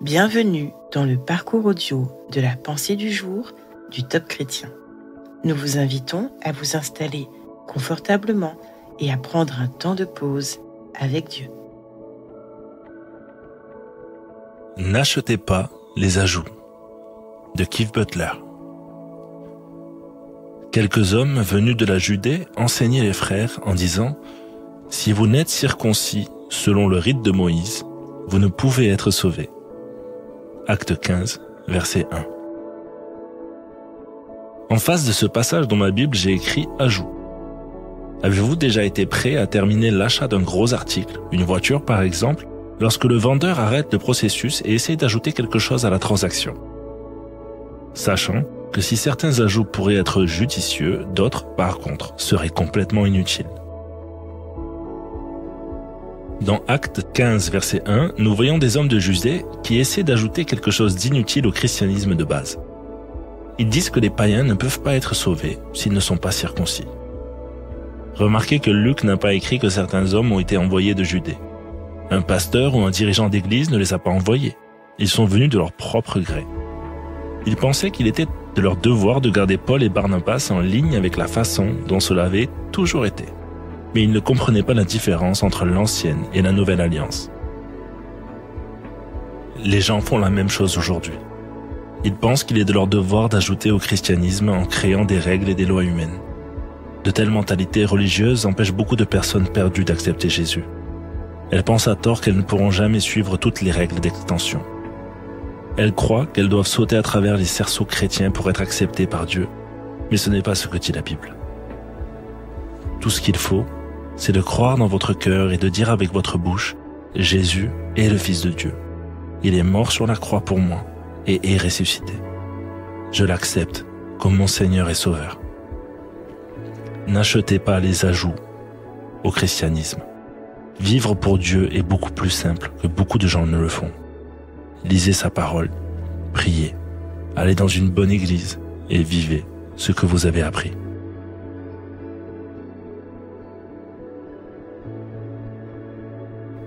Bienvenue dans le parcours audio de la pensée du jour du Top Chrétien. Nous vous invitons à vous installer confortablement et à prendre un temps de pause avec Dieu. N'achetez pas les ajouts de Keith Butler. Quelques hommes venus de la Judée enseignaient les frères en disant « Si vous n'êtes circoncis selon le rite de Moïse, vous ne pouvez être sauvés. » Acte 15, verset 1. En face de ce passage dans ma Bible, j'ai écrit « ajout ». Avez-vous déjà été prêt à terminer l'achat d'un gros article, une voiture par exemple, lorsque le vendeur arrête le processus et essaie d'ajouter quelque chose à la transaction? Sachant que si certains ajouts pourraient être judicieux, d'autres, par contre, seraient complètement inutiles. Dans Acte 15, verset 1, nous voyons des hommes de Judée qui essaient d'ajouter quelque chose d'inutile au christianisme de base. Ils disent que les païens ne peuvent pas être sauvés s'ils ne sont pas circoncis. Remarquez que Luc n'a pas écrit que certains hommes ont été envoyés de Judée. Un pasteur ou un dirigeant d'église ne les a pas envoyés. Ils sont venus de leur propre gré. Ils pensaient qu'il était de leur devoir de garder Paul et Barnabas en ligne avec la façon dont cela avait toujours été. Mais ils ne comprenaient pas la différence entre l'ancienne et la nouvelle alliance. Les gens font la même chose aujourd'hui. Ils pensent qu'il est de leur devoir d'ajouter au christianisme en créant des règles et des lois humaines. De telles mentalités religieuses empêchent beaucoup de personnes perdues d'accepter Jésus. Elles pensent à tort qu'elles ne pourront jamais suivre toutes les règles d'extension. Elles croient qu'elles doivent sauter à travers les cerceaux chrétiens pour être acceptées par Dieu, mais ce n'est pas ce que dit la Bible. Tout ce qu'il faut, c'est de croire dans votre cœur et de dire avec votre bouche « Jésus est le Fils de Dieu. Il est mort sur la croix pour moi et est ressuscité. Je l'accepte comme mon Seigneur et Sauveur. » N'achetez pas les ajouts au christianisme. Vivre pour Dieu est beaucoup plus simple que beaucoup de gens ne le font. Lisez sa parole, priez, allez dans une bonne église et vivez ce que vous avez appris.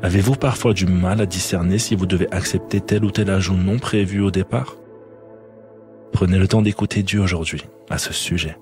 Avez-vous parfois du mal à discerner si vous devez accepter tel ou tel ajout non prévu au départ? Prenez le temps d'écouter Dieu aujourd'hui à ce sujet.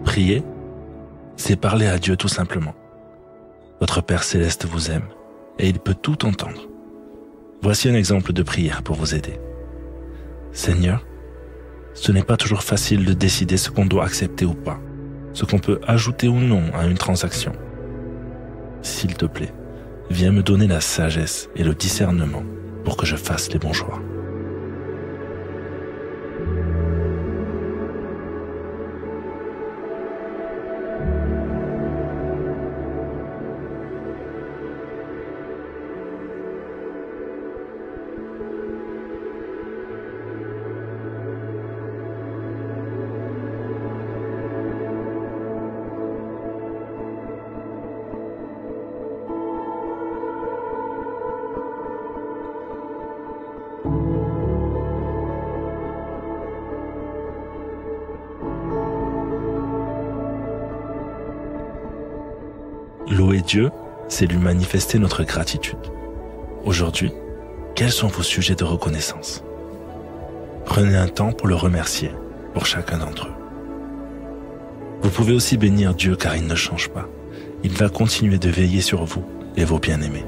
Prier, c'est parler à Dieu tout simplement. Votre Père Céleste vous aime et il peut tout entendre. Voici un exemple de prière pour vous aider. Seigneur, ce n'est pas toujours facile de décider ce qu'on doit accepter ou pas, ce qu'on peut ajouter ou non à une transaction. S'il te plaît, viens me donner la sagesse et le discernement pour que je fasse les bons choix. Louer Dieu, c'est lui manifester notre gratitude. Aujourd'hui, quels sont vos sujets de reconnaissance? Prenez un temps pour le remercier pour chacun d'entre eux. Vous pouvez aussi bénir Dieu car il ne change pas. Il va continuer de veiller sur vous et vos bien-aimés.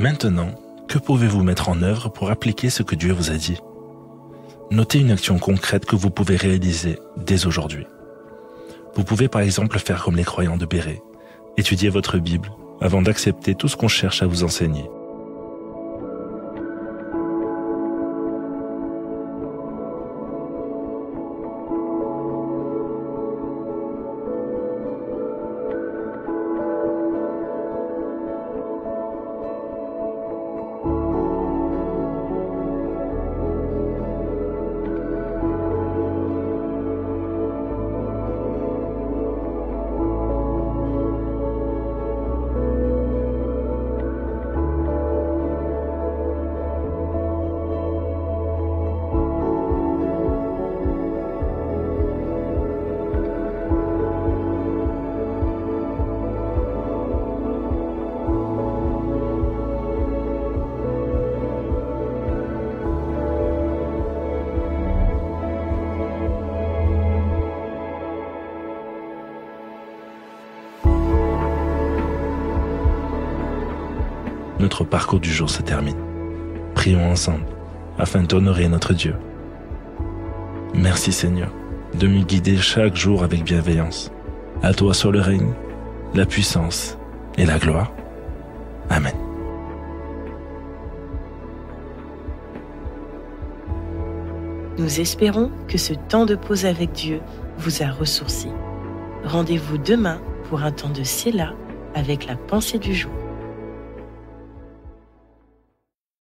Maintenant, que pouvez-vous mettre en œuvre pour appliquer ce que Dieu vous a dit? Notez une action concrète que vous pouvez réaliser dès aujourd'hui. Vous pouvez par exemple faire comme les croyants de Bérée, étudier votre Bible avant d'accepter tout ce qu'on cherche à vous enseigner. Notre parcours du jour se termine. Prions ensemble, afin d'honorer notre Dieu. Merci Seigneur, de me guider chaque jour avec bienveillance. À toi soit le règne, la puissance et la gloire. Amen. Nous espérons que ce temps de pause avec Dieu vous a ressourci. Rendez-vous demain pour un temps de Séla avec la pensée du jour.